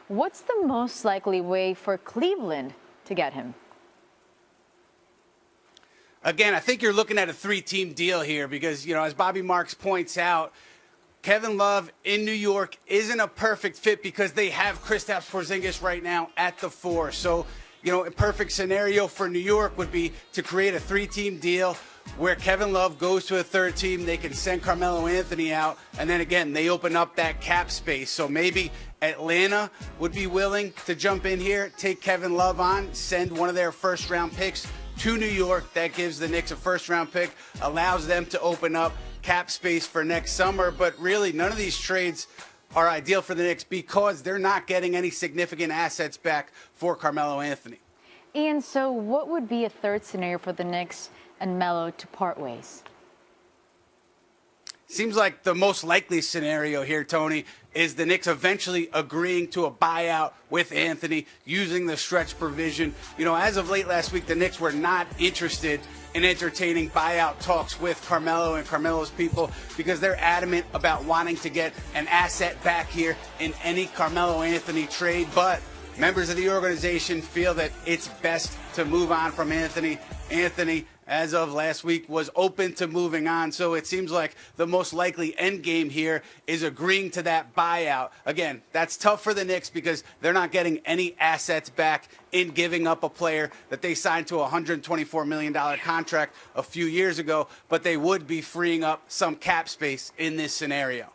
What's the most likely way for Cleveland to get him? Again, I think you're looking at a three-team deal here because, as Bobby Marks points out, Kevin Love in New York isn't a perfect fit because they have Kristaps Porzingis right now at the 4. So, a perfect scenario for New York would be to create a three-team deal where Kevin Love goes to a third team. They can send Carmelo Anthony out, and then again, they open up that cap space. So maybe Atlanta would be willing to jump in here, take Kevin Love on, send one of their first-round picks to New York. That gives the Knicks a first-round pick, allows them to open up cap space for next summer. But really, none of these trades are ideal for the Knicks because they're not getting any significant assets back for Carmelo Anthony. And so what would be a third scenario for the Knicks and Melo to part ways? Seems like the most likely scenario here, Tony, is the Knicks eventually agreeing to a buyout with Anthony using the stretch provision. As of late last week, the Knicks were not interested in entertaining buyout talks with Carmelo and Carmelo's people because they're adamant about wanting to get an asset back here in any Carmelo Anthony trade. But members of the organization feel that it's best to move on from Anthony. Anthony, as of last week, was open to moving on. So it seems like the most likely end game here is agreeing to that buyout. Again, that's tough for the Knicks because they're not getting any assets back in giving up a player that they signed to a $124 million contract a few years ago, but they would be freeing up some cap space in this scenario.